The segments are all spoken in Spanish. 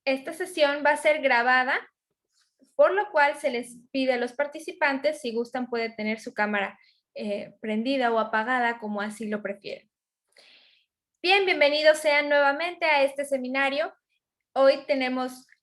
Esta sesión va a ser grabada, por lo cual se les pide a los participantes, si gustan, puede tener su cámara prendida o apagada, como así lo prefieren. Bien, bienvenidos sean nuevamente a este seminario.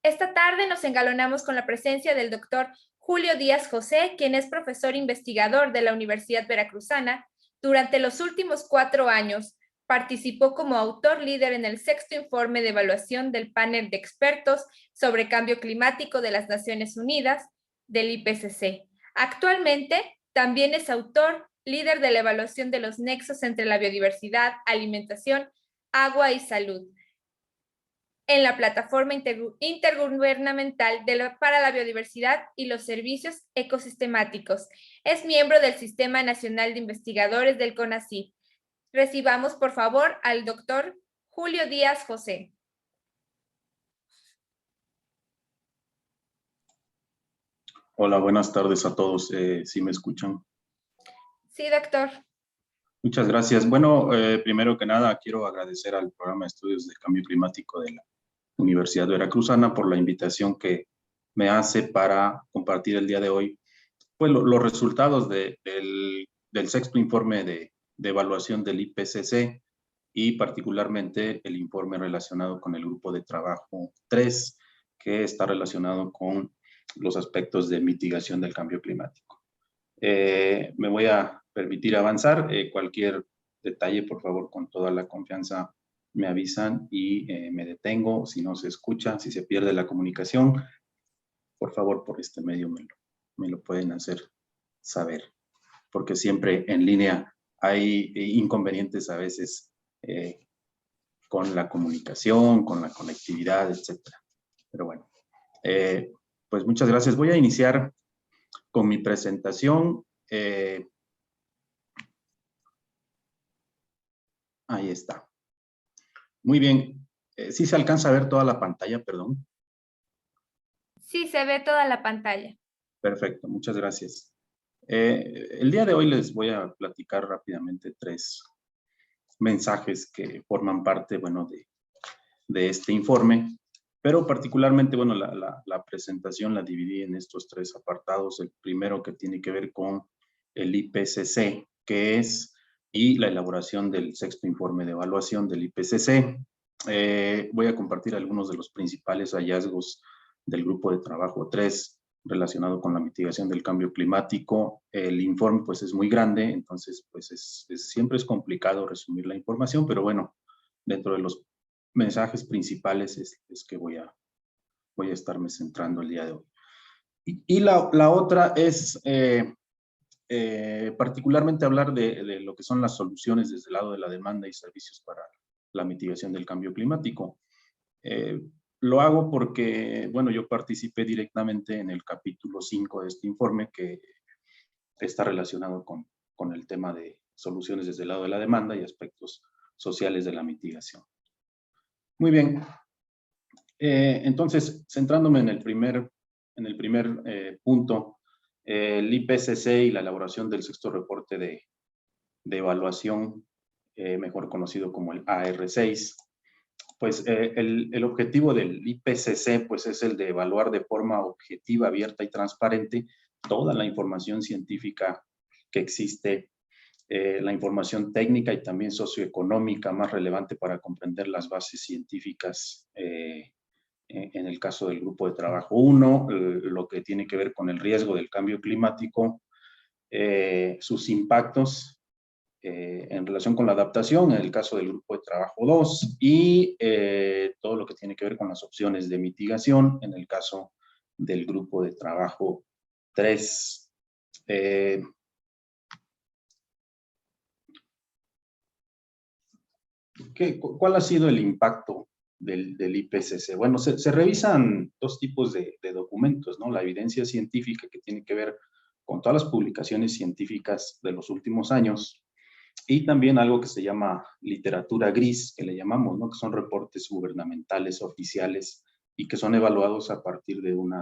Esta tarde nos engalonamos con la presencia del doctor Julio Díaz José, quien es profesor investigador de la Universidad Veracruzana. Durante los últimos 4 años, participó como autor líder en el 6º informe de evaluación del panel de expertos sobre cambio climático de las Naciones Unidas, del IPCC. Actualmente, también es autor líder de la evaluación de los nexos entre la biodiversidad, alimentación, agua y salud, en la plataforma intergubernamental para la biodiversidad y los servicios ecosistemáticos. Es miembro del Sistema Nacional de Investigadores del CONACYT. Recibamos, por favor, al doctor Julio Díaz José. Hola, buenas tardes a todos. ¿Sí me escuchan? Sí, doctor. Muchas gracias. Bueno, primero que nada, quiero agradecer al Programa de Estudios del Cambio Climático de la Universidad Veracruzana por la invitación que me hace para compartir el día de hoy pues, los resultados del 6º informe de evaluación del IPCC y particularmente el informe relacionado con el grupo de trabajo 3, que está relacionado con los aspectos de mitigación del cambio climático. Me voy a permitir avanzar. Cualquier detalle, por favor, con toda la confianza me avisan y me detengo. Si no se escucha, si se pierde la comunicación, por favor, por este medio me lo pueden hacer saber. Porque siempre en línea hay inconvenientes a veces con la comunicación, con la conectividad, etcétera. Pero bueno, pues muchas gracias. Voy a iniciar con mi presentación. Ahí está. Muy bien. ¿Sí se alcanza a ver toda la pantalla, perdón? Sí, se ve toda la pantalla. Perfecto, muchas gracias. El día de hoy les voy a platicar rápidamente 3 mensajes que forman parte, bueno, de este informe, pero particularmente, bueno, la presentación la dividí en estos 3 apartados. El primero que tiene que ver con el IPCC, que es, y la elaboración del 6º informe de evaluación del IPCC. Voy a compartir algunos de los principales hallazgos del grupo de trabajo 3 relacionado con la mitigación del cambio climático. El informe pues es muy grande, entonces pues siempre es complicado resumir la información, pero bueno, dentro de los mensajes principales es que voy a estarme centrando el día de hoy. Y la otra es particularmente hablar de lo que son las soluciones desde el lado de la demanda y servicios para la mitigación del cambio climático. Lo hago porque, bueno, yo participé directamente en el capítulo 5 de este informe que está relacionado con el tema de soluciones desde el lado de la demanda y aspectos sociales de la mitigación. Muy bien. Entonces, centrándome en el primer punto, el IPCC y la elaboración del 6º reporte de evaluación, mejor conocido como el AR6, pues el objetivo del IPCC pues, es el de evaluar de forma objetiva, abierta y transparente toda la información científica que existe, la información técnica y también socioeconómica más relevante para comprender las bases científicas en el caso del grupo de trabajo 1, lo que tiene que ver con el riesgo del cambio climático, sus impactos en relación con la adaptación, en el caso del grupo de trabajo 2, y todo lo que tiene que ver con las opciones de mitigación, en el caso del grupo de trabajo 3. ¿Cuál ha sido el impacto del IPCC? Bueno, se revisan 2 tipos de documentos, ¿no? La evidencia científica, que tiene que ver con todas las publicaciones científicas de los últimos años, y también algo que se llama literatura gris, que le llamamos, ¿no? Que son reportes gubernamentales oficiales y que son evaluados a partir de un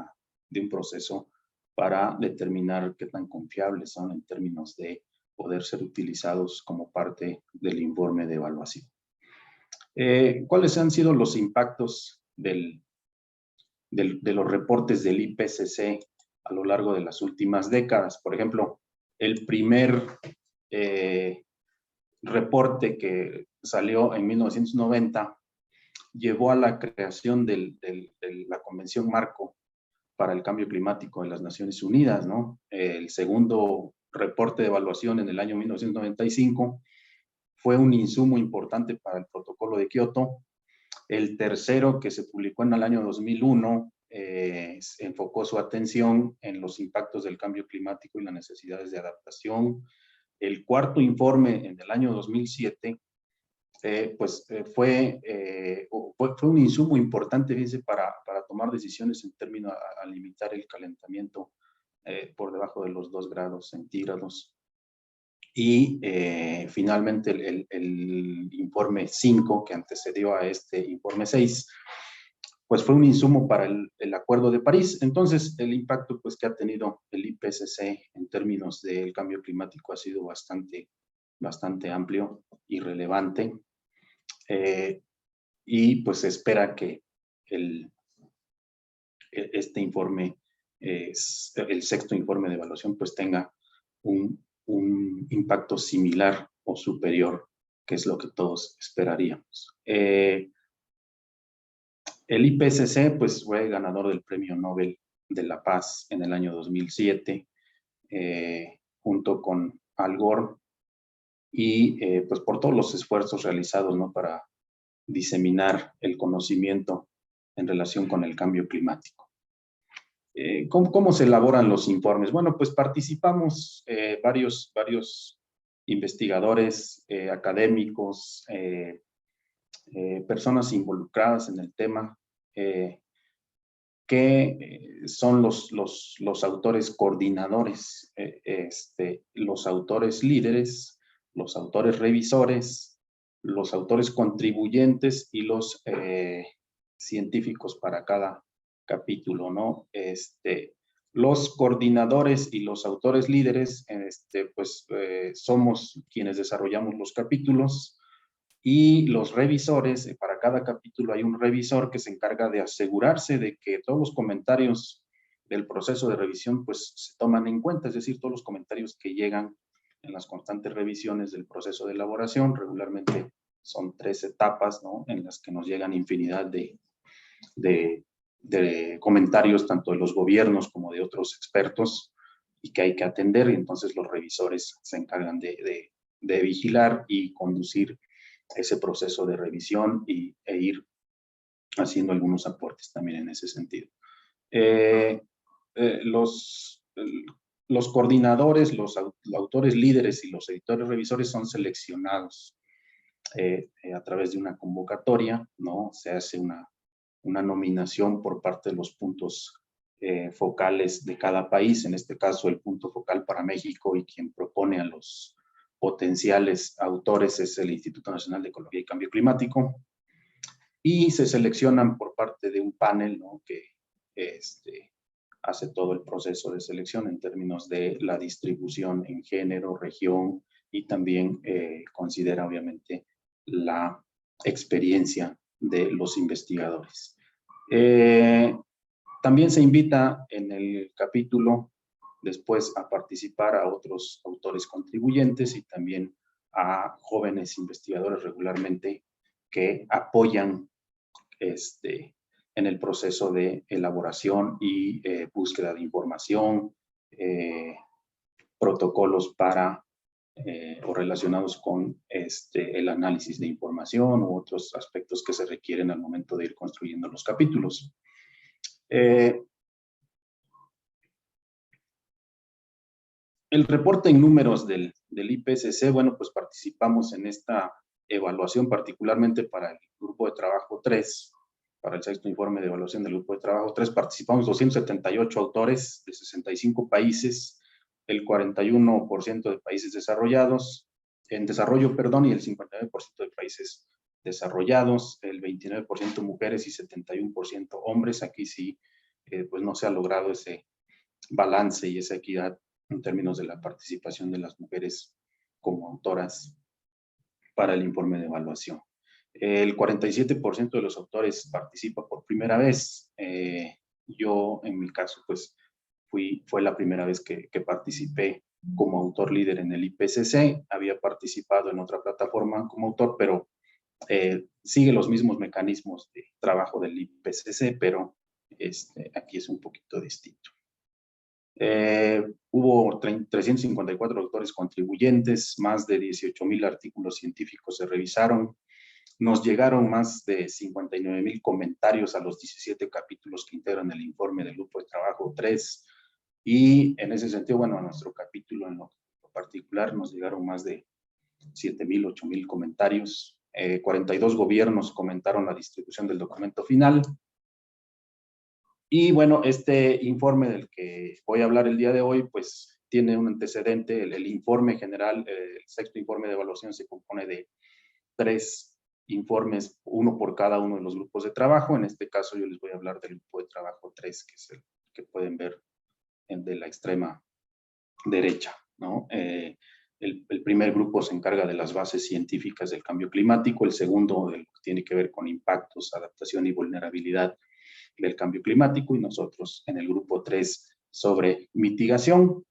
proceso para determinar qué tan confiables son en términos de poder ser utilizados como parte del informe de evaluación. ¿Cuáles han sido los impactos del de los reportes del IPCC a lo largo de las últimas décadas. Por ejemplo, el primer reporte que salió en 1990 llevó a la creación de la Convención Marco para el Cambio Climático de las Naciones Unidas, ¿no? El segundo reporte de evaluación en el año 1995 fue un insumo importante para el protocolo de Kioto. El tercero, que se publicó en el año 2001, enfocó su atención en los impactos del cambio climático y las necesidades de adaptación. El cuarto informe, en el año 2007, fue un insumo importante, fíjense, para tomar decisiones en términos a limitar el calentamiento por debajo de los 2 grados centígrados. Y finalmente el informe 5, que antecedió a este informe 6, pues fue un insumo para el Acuerdo de París. Entonces, el impacto pues, que ha tenido el IPCC en términos del cambio climático ha sido bastante amplio y relevante. Y pues se espera que este informe, el sexto informe de evaluación, pues tenga un impacto similar o superior, que es lo que todos esperaríamos. El IPCC pues fue ganador del Premio Nobel de la Paz en el año 2007, junto con Al Gore, y pues por todos los esfuerzos realizados, ¿no?, para diseminar el conocimiento en relación con el cambio climático. ¿Cómo se elaboran los informes? Bueno, pues participamos varios investigadores, académicos, personas involucradas en el tema, que son los autores coordinadores, los autores líderes, los autores revisores, los autores contribuyentes y los científicos para cada capítulo, ¿no? Los coordinadores y los autores líderes, somos quienes desarrollamos los capítulos, y los revisores, para cada capítulo hay un revisor que se encarga de asegurarse de que todos los comentarios del proceso de revisión pues se toman en cuenta, es decir, todos los comentarios que llegan en las constantes revisiones del proceso de elaboración. Regularmente son 3 etapas, ¿no?, en las que nos llegan infinidad de comentarios tanto de los gobiernos como de otros expertos y que hay que atender, y entonces los revisores se encargan de vigilar y conducir ese proceso de revisión e ir haciendo algunos aportes también en ese sentido. Los coordinadores, los autores líderes y los editores revisores son seleccionados a través de una convocatoria, ¿no? Se hace una nominación por parte de los puntos focales de cada país, en este caso el punto focal para México, y quien propone a los potenciales autores es el Instituto Nacional de Ecología y Cambio Climático, y se seleccionan por parte de un panel, ¿no?, que hace todo el proceso de selección en términos de la distribución en género, región, y también considera obviamente la experiencia de los investigadores. También se invita en el capítulo después a participar a otros autores contribuyentes y también a jóvenes investigadores regularmente que apoyan en el proceso de elaboración y búsqueda de información, protocolos para o relacionados con el análisis de información u otros aspectos que se requieren al momento de ir construyendo los capítulos. El reporte en números del IPCC, bueno, pues participamos en esta evaluación, particularmente para el grupo de trabajo 3, para el sexto informe de evaluación del grupo de trabajo 3, participamos 278 autores de 65 países, el 41% de países desarrollados, en desarrollo, perdón, y el 59% de países desarrollados, el 29% mujeres y 71% hombres. Aquí sí, pues no se ha logrado ese balance y esa equidad en términos de la participación de las mujeres como autoras para el informe de evaluación. El 47% de los autores participa por primera vez. Yo, en mi caso, pues fue la primera vez que participé como autor líder en el IPCC. Había participado en otra plataforma como autor, pero sigue los mismos mecanismos de trabajo del IPCC, pero aquí es un poquito distinto. Hubo 354 autores contribuyentes, más de 18,000 artículos científicos se revisaron, nos llegaron más de 59,000 comentarios a los 17 capítulos que integran el informe del Grupo de Trabajo 3, y en ese sentido, bueno, a nuestro capítulo en lo particular nos llegaron más de 7,000, 8,000 comentarios. 42 gobiernos comentaron la distribución del documento final. Y bueno, este informe del que voy a hablar el día de hoy, pues tiene un antecedente. El informe general, el sexto informe de evaluación, se compone de 3 informes, uno por cada uno de los grupos de trabajo. En este caso yo les voy a hablar del grupo de trabajo 3, que es el que pueden ver de la extrema derecha, ¿no? El primer grupo se encarga de las bases científicas del cambio climático, el segundo de lo que tiene que ver con impactos, adaptación y vulnerabilidad del cambio climático, y nosotros en el grupo 3 sobre mitigación.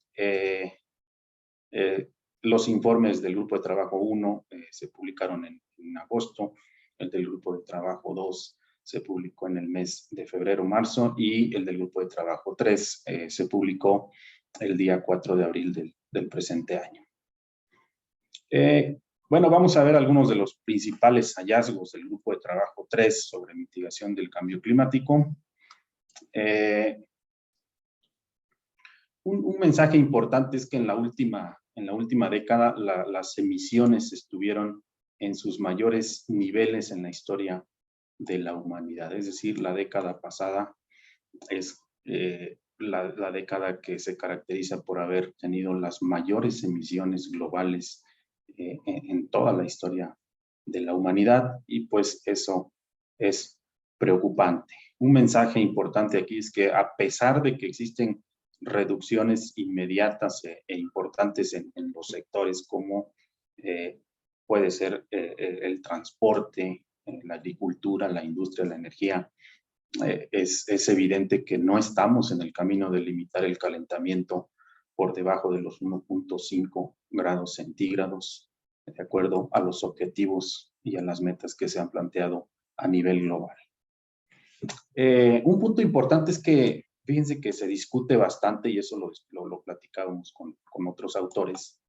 Los informes del grupo de trabajo 1 se publicaron en agosto, el del grupo de trabajo 2 se publicó en el mes de febrero-marzo, y el del grupo de trabajo 3 se publicó el día 4 de abril del presente año. Bueno, vamos a ver algunos de los principales hallazgos del grupo de trabajo 3 sobre mitigación del cambio climático. Un mensaje importante es que en la última década las emisiones estuvieron en sus mayores niveles en la historia de la humanidad. Es decir, la década pasada es la década que se caracteriza por haber tenido las mayores emisiones globales en toda la historia de la humanidad, y pues eso es preocupante. Un mensaje importante aquí es que, a pesar de que existen reducciones inmediatas e importantes en los sectores como puede ser el transporte, la agricultura, la industria, la energía, es evidente que no estamos en el camino de limitar el calentamiento por debajo de los 1.5 grados centígrados, de acuerdo a los objetivos y a las metas que se han planteado a nivel global. Un punto importante es que, fíjense que se discute bastante, y eso lo platicábamos con otros autores,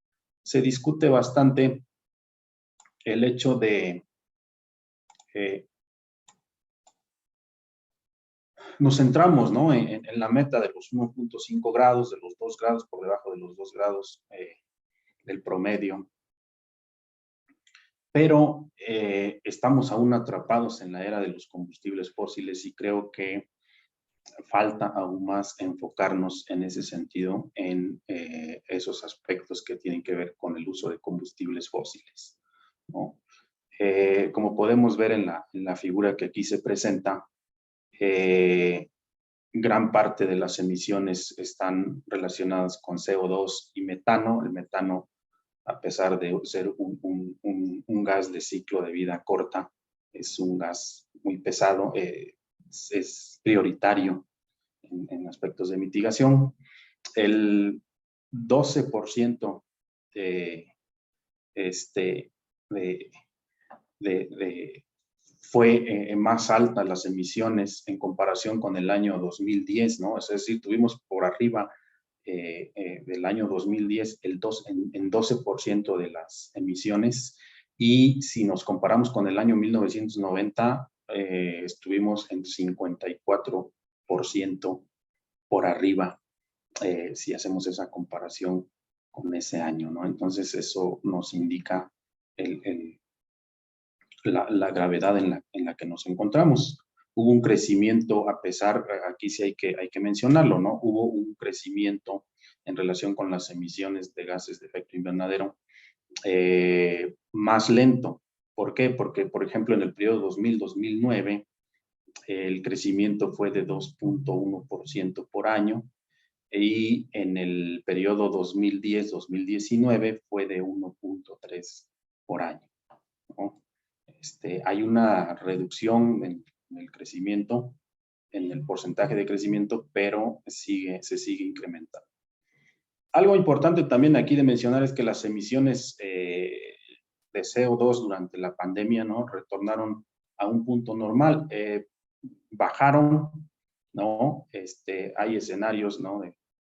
se discute bastante el hecho de nos centramos, ¿no?, en la meta de los 1.5 grados, de los 2 grados, por debajo de los 2 grados del promedio. Pero estamos aún atrapados en la era de los combustibles fósiles, y creo que falta aún más enfocarnos en ese sentido, en esos aspectos que tienen que ver con el uso de combustibles fósiles, ¿no? Como podemos ver en la figura que aquí se presenta, gran parte de las emisiones están relacionadas con CO2 y metano. El metano, a pesar de ser un gas de ciclo de vida corta, es un gas muy pesado, es prioritario en aspectos de mitigación. El 12% fue más alta las emisiones en comparación con el año 2010, ¿no? Es decir, tuvimos por arriba del año 2010 en 12% de las emisiones, y si nos comparamos con el año 1990, estuvimos en 54% por arriba, si hacemos esa comparación con ese año, ¿no? Entonces eso nos indica la gravedad en la que nos encontramos. Hubo un crecimiento, a pesar, aquí sí hay que mencionarlo, ¿no? Hubo un crecimiento en relación con las emisiones de gases de efecto invernadero más lento. ¿Por qué? Porque, por ejemplo, en el periodo 2000-2009, el crecimiento fue de 2.1% por año, y en el periodo 2010-2019 fue de 1.3 por año, ¿no? Hay una reducción en el crecimiento en el porcentaje de crecimiento, pero se sigue incrementando. Algo importante también aquí de mencionar es que las emisiones de CO2 durante la pandemia, ¿no?, retornaron a un punto normal, bajaron, ¿no? Hay escenarios, ¿no?,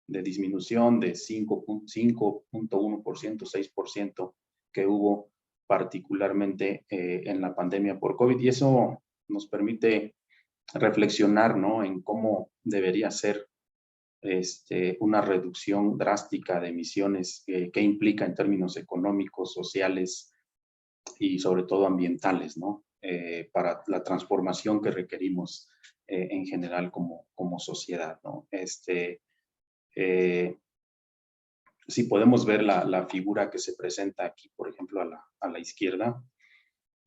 de disminución de 5.1%, 6% que hubo particularmente en la pandemia por COVID, y eso nos permite reflexionar, ¿no?, en cómo debería ser una reducción drástica de emisiones que implica en términos económicos, sociales y sobre todo ambientales, ¿no? Para la transformación que requerimos en general como sociedad, ¿no? Si podemos ver la figura que se presenta aquí, por ejemplo, a la izquierda,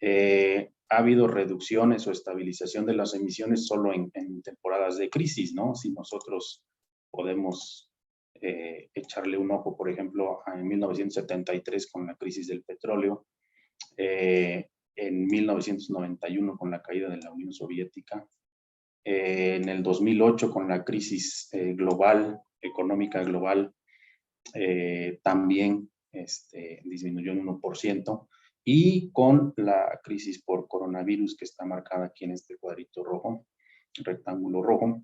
ha habido reducciones o estabilización de las emisiones solo en temporadas de crisis, ¿no? Si nosotros podemos echarle un ojo, por ejemplo, en 1973 con la crisis del petróleo, en 1991 con la caída de la Unión Soviética, en el 2008 con la crisis global, económica global, también disminuyó en 1%, y con la crisis por coronavirus que está marcada aquí en este cuadrito rojo, rectángulo rojo,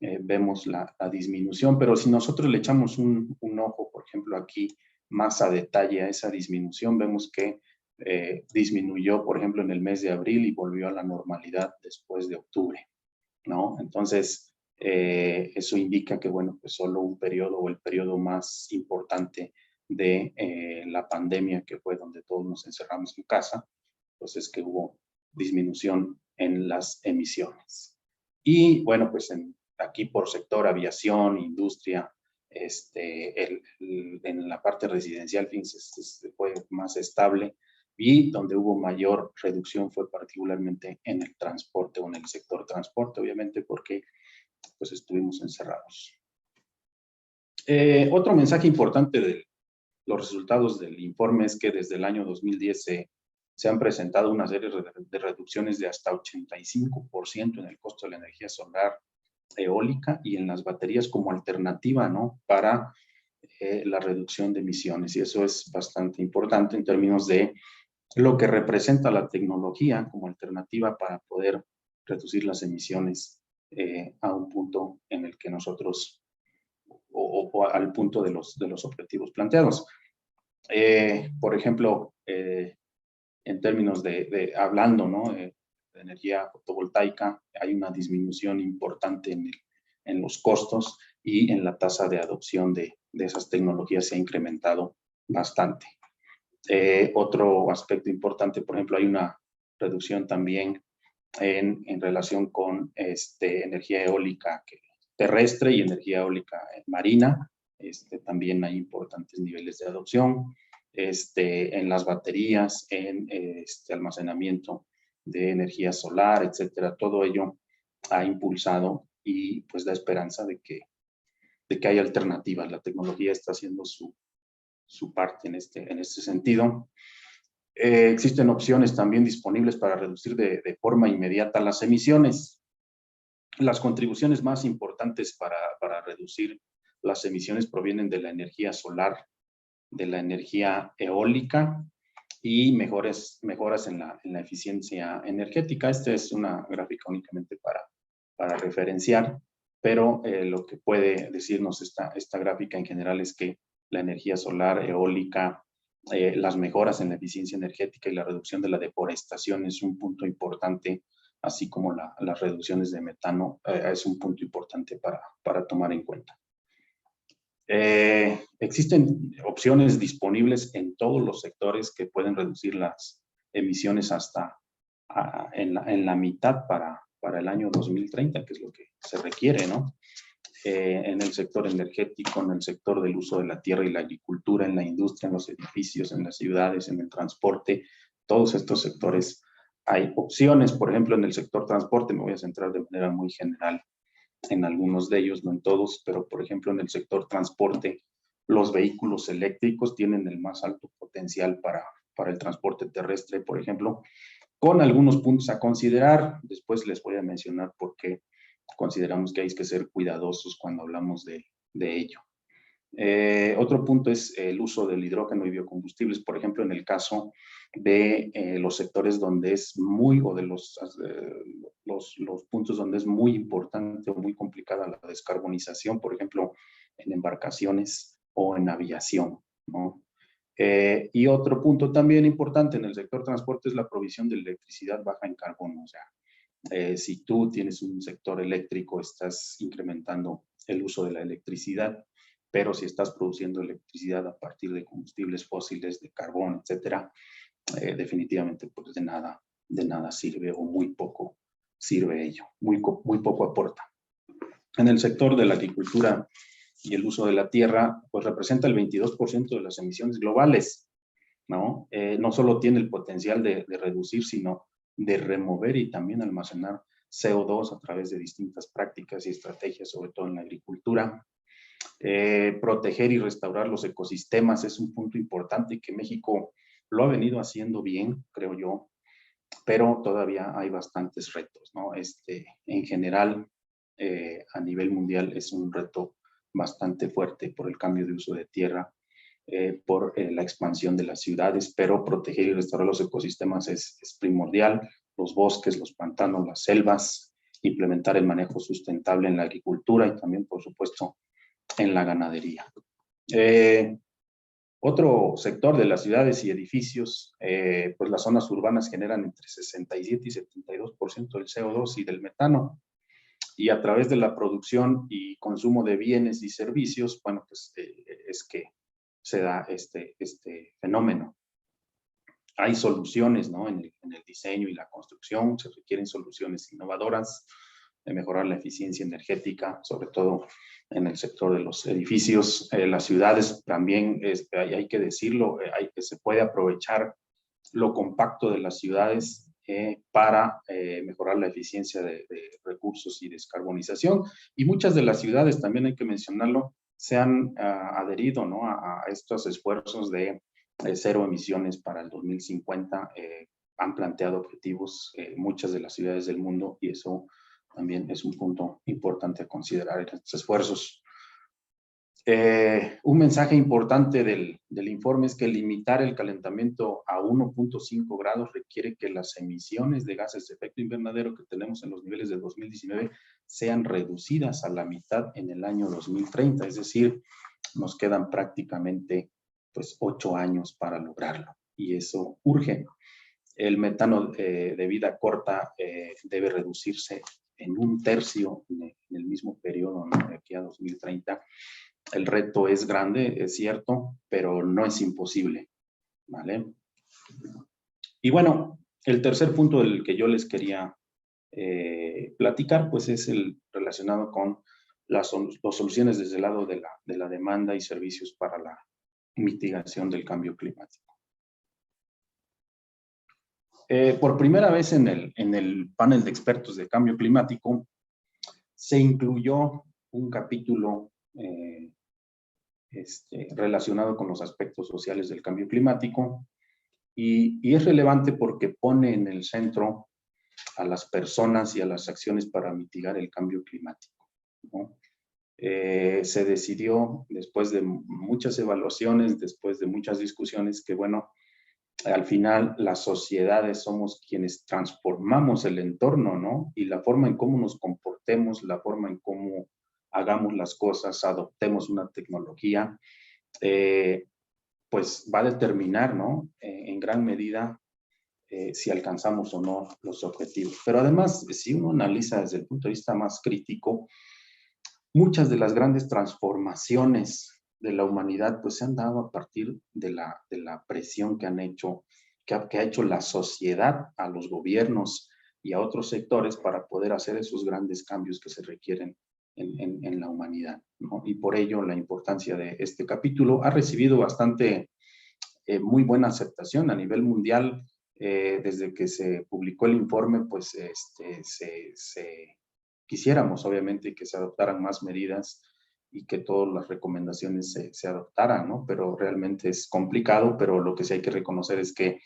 vemos la disminución, pero si nosotros le echamos un ojo, por ejemplo, aquí más a detalle a esa disminución, vemos que disminuyó, por ejemplo, en el mes de abril y volvió a la normalidad después de octubre, ¿no? Entonces, eso indica que, bueno, pues solo un periodo o el periodo más importante de la pandemia, que fue donde todos nos encerramos en casa, pues es que hubo disminución en las emisiones. Y bueno, pues aquí por sector, aviación, industria, en la parte residencial, fue más estable, y donde hubo mayor reducción fue particularmente en el transporte o en el sector transporte, obviamente porque pues estuvimos encerrados. Otro mensaje importante de los resultados del informe es que desde el año 2010 se han presentado una serie de reducciones de hasta 85% en el costo de la energía solar, eólica y en las baterías como alternativa, ¿no?, para la reducción de emisiones. Y eso es bastante importante en términos de lo que representa la tecnología como alternativa para poder reducir las emisiones a un punto en el que nosotros, o al punto de los objetivos planteados. Por ejemplo, en términos hablando, ¿no?, de energía fotovoltaica, hay una disminución importante en los costos, y en la tasa de adopción de esas tecnologías se ha incrementado bastante. Otro aspecto importante, por ejemplo, hay una reducción también en relación con energía eólica terrestre y energía eólica marina. También hay importantes niveles de adopción. En las baterías, en almacenamiento de energía solar, etcétera. Todo ello ha impulsado y pues da esperanza de que hay alternativas. La tecnología está haciendo su parte en este sentido. Existen opciones también disponibles para reducir de forma inmediata las emisiones. Las contribuciones más importantes para reducir las emisiones provienen de la energía solar, de la energía eólica y mejoras en la eficiencia energética. Esta es una gráfica únicamente para referenciar, pero lo que puede decirnos esta gráfica en general es que la energía solar, eólica, las mejoras en la eficiencia energética y la reducción de la deforestación es un punto importante, así como las reducciones de metano es un punto importante para tomar en cuenta. Existen opciones disponibles en todos los sectores que pueden reducir las emisiones hasta en la mitad para el año 2030, que es lo que se requiere, ¿no? En el sector energético, en el sector del uso de la tierra y la agricultura, en la industria, en los edificios, en las ciudades, en el transporte, todos estos sectores hay opciones. Por ejemplo, en el sector transporte, me voy a centrar de manera muy general en algunos de ellos, no en todos, pero por ejemplo en el sector transporte, los vehículos eléctricos tienen el más alto potencial para el transporte terrestre, por ejemplo, con algunos puntos a considerar. Después les voy a mencionar por qué consideramos que hay que ser cuidadosos cuando hablamos de ello. Otro punto es el uso del hidrógeno y biocombustibles, por ejemplo, en el caso de los sectores donde es muy, o de los puntos donde es muy importante o muy complicada la descarbonización, por ejemplo, en embarcaciones o en aviación, ¿no? Y otro punto también importante en el sector transporte es la provisión de electricidad baja en carbono. O sea, si tú tienes un sector eléctrico, estás incrementando el uso de la electricidad, pero si estás produciendo electricidad a partir de combustibles fósiles, de carbón, etcétera, definitivamente pues de nada sirve, o muy poco sirve ello, muy poco aporta. En el sector de la agricultura y el uso de la tierra, pues representa el 22% de las emisiones globales, ¿no? No solo tiene el potencial de reducir, sino de remover y también almacenar CO2 a través de distintas prácticas y estrategias, sobre todo en la agricultura. Proteger y restaurar los ecosistemas es un punto importante que México lo ha venido haciendo bien, creo yo, pero todavía hay bastantes retos, ¿no? En general, a nivel mundial es un reto bastante fuerte por el cambio de uso de tierra, por la expansión de las ciudades, pero proteger y restaurar los ecosistemas es primordial. Los bosques, los pantanos, las selvas, implementar el manejo sustentable en la agricultura y también, por supuesto, en la ganadería. Otro sector de las ciudades y edificios, pues las zonas urbanas generan entre 67 y 72% del CO2 y del metano. Y a través de la producción y consumo de bienes y servicios, bueno, pues es que se da este fenómeno. Hay soluciones, ¿no? En el diseño y la construcción, se requieren soluciones innovadoras de mejorar la eficiencia energética, sobre todo en el sector de los edificios. Las ciudades también, hay que decirlo, se puede aprovechar lo compacto de las ciudades para mejorar la eficiencia de recursos y descarbonización. Y muchas de las ciudades, también hay que mencionarlo, se han adherido, ¿no?, a estos esfuerzos de cero emisiones para el 2050. Han planteado objetivos muchas de las ciudades del mundo, y eso también es un punto importante a considerar en estos esfuerzos. Un mensaje importante del informe es que limitar el calentamiento a 1.5 grados requiere que las emisiones de gases de efecto invernadero que tenemos en los niveles de 2019 sean reducidas a la mitad en el año 2030, es decir, nos quedan prácticamente pues 8 años para lograrlo, y eso urge. El metano de vida corta debe reducirse en 1/3 en el mismo periodo, ¿no?, de aquí a 2030. El reto es grande, es cierto, pero no es imposible, ¿vale? Y bueno, el tercer punto del que yo les quería platicar, pues es el relacionado con las soluciones desde el lado de la demanda y servicios para la mitigación del cambio climático. Por primera vez en el panel de expertos de cambio climático se incluyó un capítulo relacionado con los aspectos sociales del cambio climático, y es relevante porque pone en el centro a las personas y a las acciones para mitigar el cambio climático, ¿no? Se decidió, después de muchas evaluaciones, después de muchas discusiones, que bueno, al final las sociedades somos quienes transformamos el entorno, ¿no? Y la forma en cómo nos comportemos, la forma en cómo hagamos las cosas, adoptemos una tecnología, pues va a determinar, ¿no?, en gran medida si alcanzamos o no los objetivos. Pero además, si uno analiza desde el punto de vista más crítico, muchas de las grandes transformaciones de la humanidad pues se han dado a partir de la presión que ha hecho la sociedad a los gobiernos y a otros sectores para poder hacer esos grandes cambios que se requieren en la humanidad, ¿no? Y por ello la importancia de este capítulo ha recibido bastante muy buena aceptación a nivel mundial. Desde que se publicó el informe, pues quisiéramos obviamente que se adoptaran más medidas y que todas las recomendaciones se adoptaran, ¿no? Pero realmente es complicado, pero lo que sí hay que reconocer es que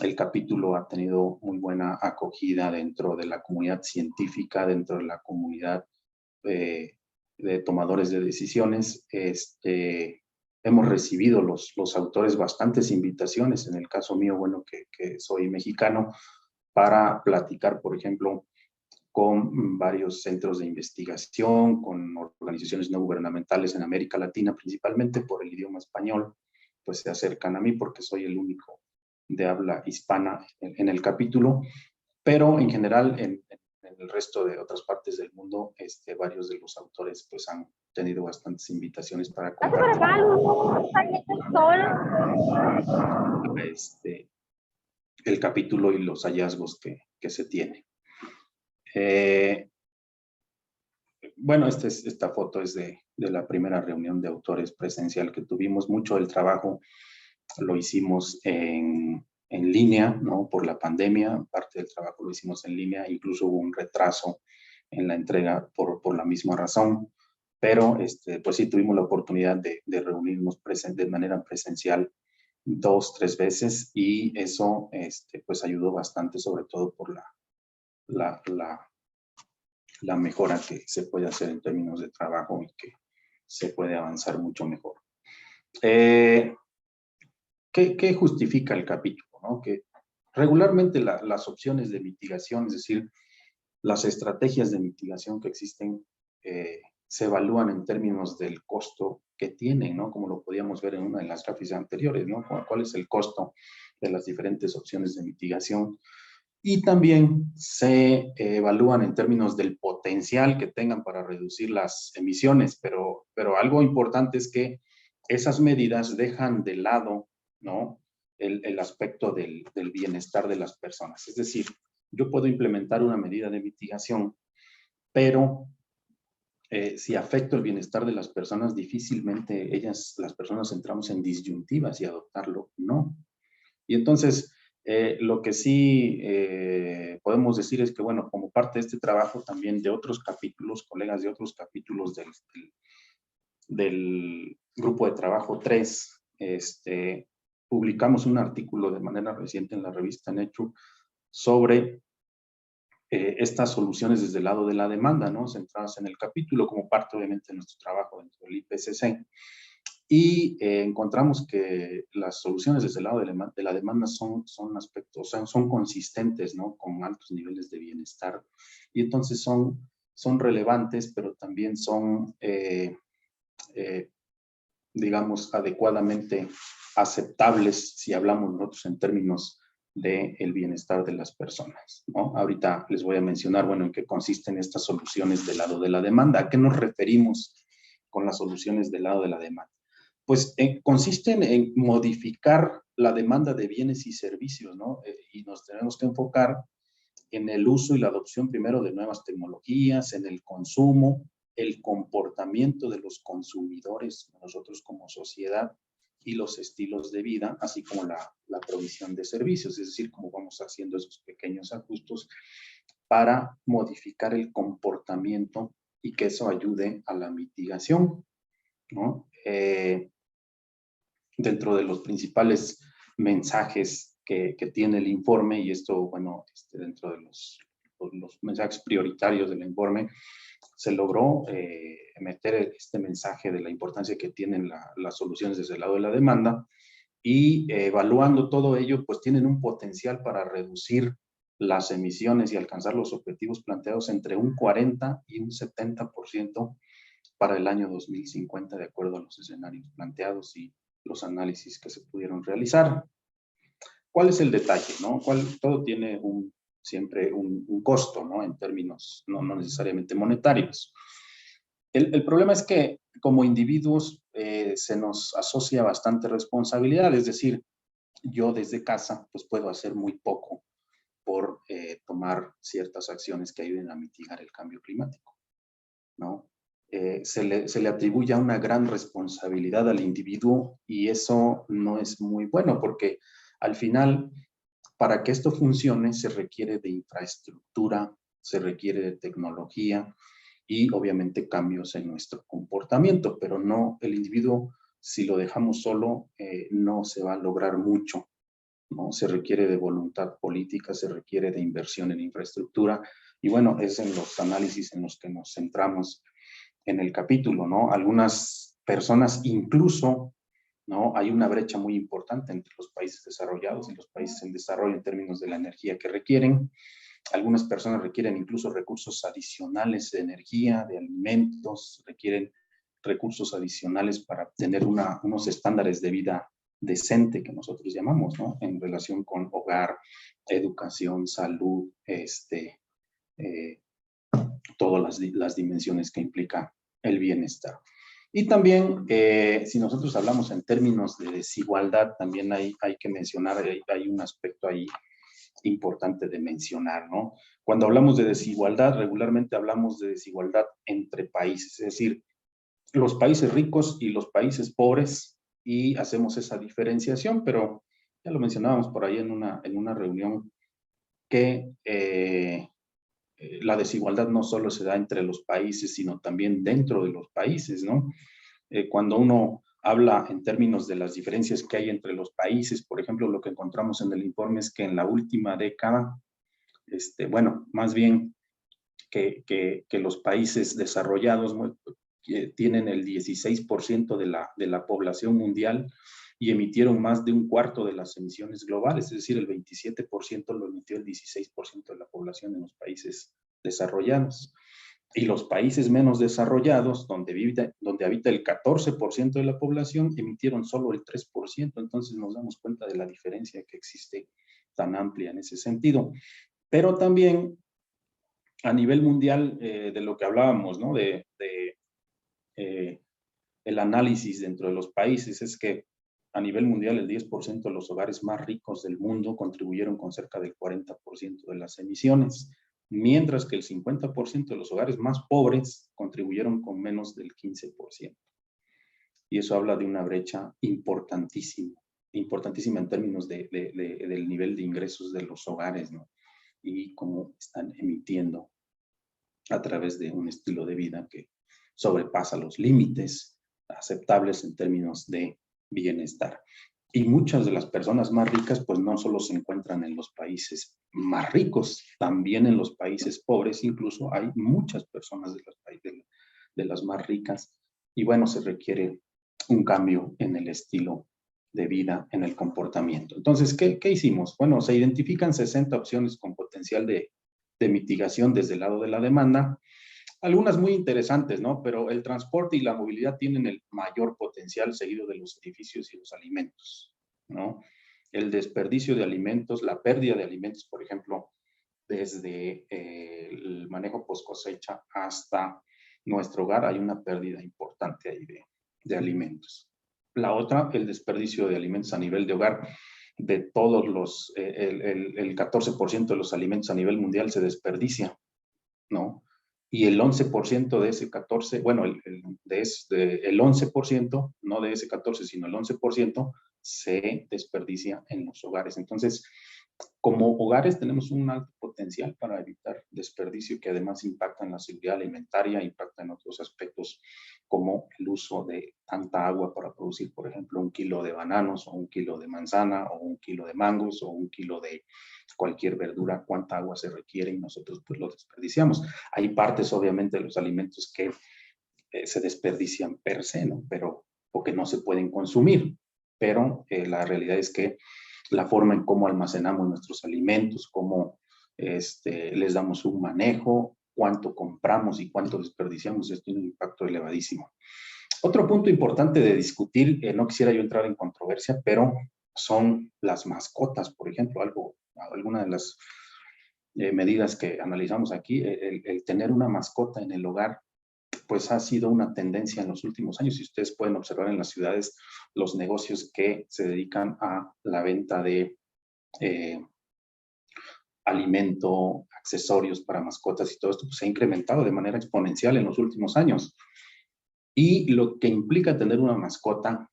El capítulo ha tenido muy buena acogida dentro de la comunidad científica, dentro de la comunidad de tomadores de decisiones. Hemos recibido los autores bastantes invitaciones, en el caso mío, bueno, que soy mexicano, para platicar, por ejemplo, con varios centros de investigación, con organizaciones no gubernamentales en América Latina, principalmente por el idioma español, pues se acercan a mí porque soy el único de habla hispana en el capítulo, pero en general en el resto de otras partes del mundo, varios de los autores pues han tenido bastantes invitaciones para compartir el capítulo y los hallazgos que se tienen. Bueno, esta foto es de la primera reunión de autores presencial que tuvimos. Mucho del trabajo lo hicimos en línea, ¿no? Por la pandemia, parte del trabajo lo hicimos en línea, incluso hubo un retraso en la entrega por la misma razón, pero pues sí tuvimos la oportunidad de reunirnos de manera presencial 2, 3 veces y eso pues ayudó bastante, sobre todo por la mejora que se puede hacer en términos de trabajo y que se puede avanzar mucho mejor. ¿Qué justifica el capítulo? ¿No? Que regularmente las opciones de mitigación, es decir, las estrategias de mitigación que existen, se evalúan en términos del costo que tienen, ¿no? Como lo podíamos ver en una de las gráficas anteriores, ¿no? ¿Cuál es el costo de las diferentes opciones de mitigación? Y también se evalúan en términos del potencial que tengan para reducir las emisiones, pero algo importante es que esas medidas dejan de lado, ¿no? el aspecto del bienestar de las personas. Es decir, yo puedo implementar una medida de mitigación, pero si afecto el bienestar de las personas, difícilmente las personas entramos en disyuntivas y adoptarlo, no. Y entonces, lo que sí podemos decir es que, bueno, como parte de este trabajo también de otros capítulos, colegas de otros capítulos del grupo de trabajo 3, publicamos un artículo de manera reciente en la revista Nature sobre estas soluciones desde el lado de la demanda, ¿no? Centradas en el capítulo como parte, obviamente, de nuestro trabajo dentro del IPCC. Y encontramos que las soluciones desde el lado de la demanda son aspectos, o sea, son consistentes, ¿no? Con altos niveles de bienestar. Y entonces son relevantes, pero también son, digamos, adecuadamente aceptables si hablamos nosotros en términos del bienestar de las personas, ¿no? Ahorita les voy a mencionar, bueno, en qué consisten estas soluciones del lado de la demanda. ¿A qué nos referimos con las soluciones del lado de la demanda? Pues consisten en modificar la demanda de bienes y servicios, ¿no? Y nos tenemos que enfocar en el uso y la adopción primero de nuevas tecnologías, en el consumo, el comportamiento de los consumidores, nosotros como sociedad, y los estilos de vida, así como la provisión de servicios, es decir, cómo vamos haciendo esos pequeños ajustes para modificar el comportamiento y que eso ayude a la mitigación, ¿no? Dentro de los principales mensajes que tiene el informe, y esto, bueno, dentro de los mensajes prioritarios del informe, se logró meter este mensaje de la importancia que tienen las soluciones desde el lado de la demanda, y evaluando todo ello, pues tienen un potencial para reducir las emisiones y alcanzar los objetivos planteados entre un 40 y un 70% para el año 2050, de acuerdo a los escenarios planteados y los análisis que se pudieron realizar. ¿Cuál es el detalle? ¿No? Todo tiene siempre un costo, ¿no? En términos no necesariamente monetarios. El problema es que como individuos se nos asocia bastante responsabilidad, es decir, yo desde casa pues puedo hacer muy poco por tomar ciertas acciones que ayuden a mitigar el cambio climático, ¿no? Se le atribuye una gran responsabilidad al individuo y eso no es muy bueno porque al final, para que esto funcione, se requiere de infraestructura, se requiere de tecnología y obviamente cambios en nuestro comportamiento, pero no el individuo, si lo dejamos solo, no se va a lograr mucho ¿no? Se requiere de voluntad política, se requiere de inversión en infraestructura, y bueno, es en los análisis en los que nos centramos en el capítulo, ¿no? Algunas personas incluso, ¿no? Hay una brecha muy importante entre los países desarrollados y los países en desarrollo en términos de la energía que requieren. Algunas personas requieren incluso recursos adicionales de energía, de alimentos, requieren recursos adicionales para obtener unos estándares de vida decente que nosotros llamamos, ¿no? En relación con hogar, educación, salud, eh, todas las dimensiones que implica el bienestar. Y también, si nosotros hablamos en términos de desigualdad, también hay que mencionar, hay un aspecto ahí importante de mencionar, ¿no? Cuando hablamos de desigualdad, regularmente hablamos de desigualdad entre países, es decir, los países ricos y los países pobres, y hacemos esa diferenciación, pero ya lo mencionábamos por ahí en una reunión, que la desigualdad no solo se da entre los países, sino también dentro de los países, ¿no? Cuando uno habla en términos de las diferencias que hay entre los países, por ejemplo, lo que encontramos en el informe es que en la última década, bueno, más bien que los países desarrollados tienen el 16% de la población mundial y emitieron más de un cuarto de las emisiones globales, es decir, el 27% lo emitió el 16% de la población en los países desarrollados. Y los países menos desarrollados, donde habita el 14% de la población, emitieron solo el 3%. Entonces nos damos cuenta de la diferencia que existe tan amplia en ese sentido. Pero también a nivel mundial, de lo que hablábamos, ¿no? El análisis dentro de los países, es que a nivel mundial el 10% de los hogares más ricos del mundo contribuyeron con cerca del 40% de las emisiones, mientras que el 50% de los hogares más pobres contribuyeron con menos del 15%. Y eso habla de una brecha importantísima, importantísima en términos del nivel de ingresos de los hogares, ¿no? Y cómo están emitiendo a través de un estilo de vida que sobrepasa los límites aceptables en términos de bienestar. Y muchas de las personas más ricas, pues no solo se encuentran en los países más ricos, también en los países pobres, incluso hay muchas personas de las más ricas. Y bueno, se requiere un cambio en el estilo de vida, en el comportamiento. Entonces, ¿qué hicimos? Bueno, se identifican 60 opciones con potencial de mitigación desde el lado de la demanda. Algunas muy interesantes, ¿no? Pero el transporte y la movilidad tienen el mayor potencial, seguido de los edificios y los alimentos, ¿no? El desperdicio de alimentos, la pérdida de alimentos, por ejemplo, desde el manejo post cosecha hasta nuestro hogar, hay una pérdida importante ahí de alimentos. La otra, el desperdicio de alimentos a nivel de hogar. De todos los, el 14% de los alimentos a nivel mundial se desperdicia, ¿no? Y el 11% de ese 14, bueno, el 11%, no de ese 14, sino el 11%, se desperdicia en los hogares. Entonces, como hogares tenemos un alto potencial para evitar desperdicio, que además impacta en la seguridad alimentaria, impacta en otros aspectos como el uso de tanta agua para producir, por ejemplo, 1 kilo de bananos o 1 kilo de manzana o 1 kilo de mangos o 1 kilo de cualquier verdura, cuánta agua se requiere y nosotros pues lo desperdiciamos. Hay partes obviamente de los alimentos que se desperdician per se, ¿no? Pero porque no se pueden consumir, pero la realidad es que la forma en cómo almacenamos nuestros alimentos, cómo les damos un manejo, cuánto compramos y cuánto desperdiciamos, esto tiene un impacto elevadísimo. Otro punto importante de discutir, no quisiera yo entrar en controversia, pero son las mascotas, por ejemplo, alguna de las medidas que analizamos aquí, el tener una mascota en el hogar, pues ha sido una tendencia en los últimos años. Y ustedes pueden observar en las ciudades los negocios que se dedican a la venta de alimento, accesorios para mascotas y todo esto, pues se ha incrementado de manera exponencial en los últimos años. Y lo que implica tener una mascota,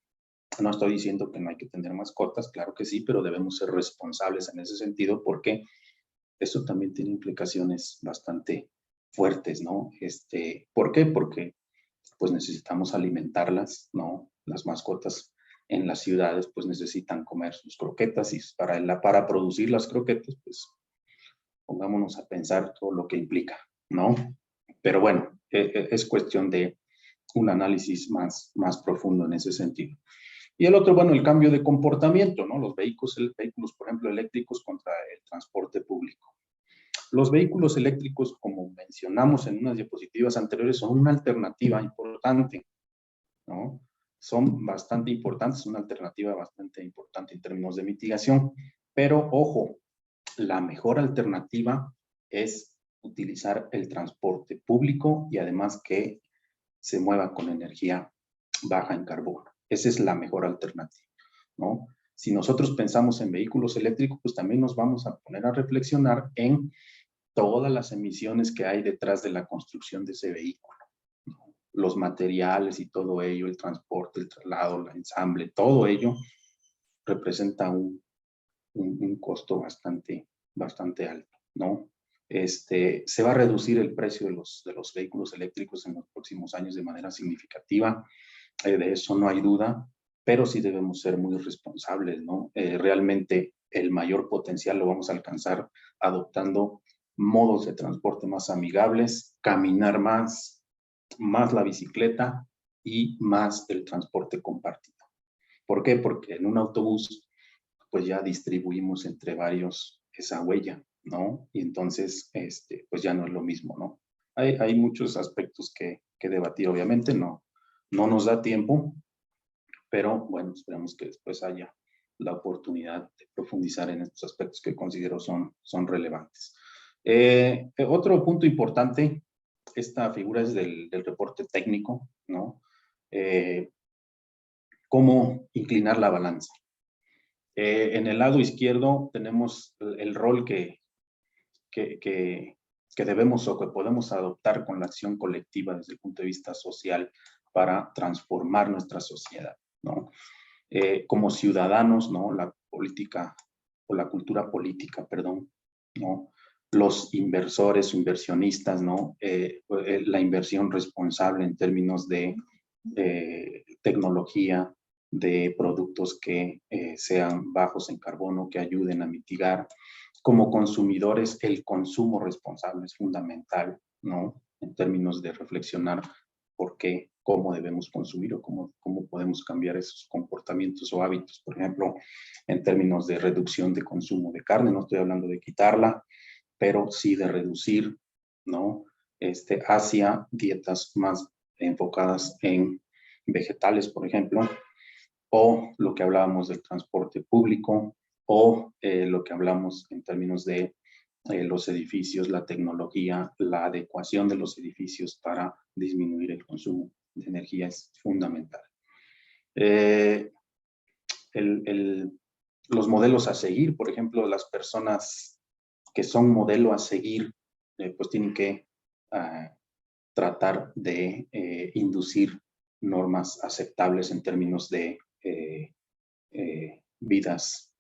no estoy diciendo que no hay que tener mascotas, claro que sí, pero debemos ser responsables en ese sentido, porque eso también tiene implicaciones bastante fuertes, ¿no? ¿Por qué? Porque pues necesitamos alimentarlas, ¿no? Las mascotas en las ciudades pues necesitan comer sus croquetas y para producir las croquetas pues pongámonos a pensar todo lo que implica, ¿no? Pero bueno, es cuestión de un análisis más profundo en ese sentido. Y el otro, bueno, el cambio de comportamiento, ¿no? Los vehículos, por ejemplo, eléctricos contra el transporte público. Los vehículos eléctricos, como mencionamos en unas diapositivas anteriores, son una alternativa importante, ¿no? Son bastante importantes, una alternativa bastante importante en términos de mitigación, pero ojo, la mejor alternativa es utilizar el transporte público y además que se mueva con energía baja en carbono. Esa es la mejor alternativa, ¿no? Si nosotros pensamos en vehículos eléctricos, pues también nos vamos a poner a reflexionar en todas las emisiones que hay detrás de la construcción de ese vehículo, ¿no? Los materiales y todo ello, el transporte, el traslado, el ensamble, todo ello representa un costo bastante alto, ¿no? Se va a reducir el precio de los vehículos eléctricos en los próximos años de manera significativa, de eso no hay duda, pero sí debemos ser muy responsables, ¿no? Realmente el mayor potencial lo vamos a alcanzar adoptando modos de transporte más amigables, caminar más la bicicleta y más el transporte compartido. ¿Por qué? Porque en un autobús pues ya distribuimos entre varios esa huella, ¿no? Y entonces, pues ya no es lo mismo, ¿no? Hay muchos aspectos que debatir, obviamente, no nos da tiempo, pero bueno, esperamos que después haya la oportunidad de profundizar en estos aspectos que considero son relevantes. Otro punto importante, esta figura es del reporte técnico, ¿no? Cómo inclinar la balanza. En el lado izquierdo tenemos el rol que debemos o que podemos adoptar con la acción colectiva desde el punto de vista social para transformar nuestra sociedad, ¿no? Como ciudadanos, ¿no? La política o la cultura política, perdón, ¿no? Los inversores o inversionistas, ¿no? La inversión responsable en términos de tecnología, de productos que sean bajos en carbono, que ayuden a mitigar. Como consumidores, el consumo responsable es fundamental, ¿no? En términos de reflexionar por qué, cómo debemos consumir o cómo podemos cambiar esos comportamientos o hábitos. Por ejemplo, en términos de reducción de consumo de carne, no estoy hablando de quitarla, pero sí de reducir, ¿no? Hacia dietas más enfocadas en vegetales, por ejemplo, o lo que hablábamos del transporte público, o lo que hablamos en términos de los edificios, la tecnología, la adecuación de los edificios para disminuir el consumo de energía es fundamental. Los modelos a seguir, por ejemplo, las personas que son modelo a seguir, pues tienen que tratar de inducir normas aceptables en términos de vidas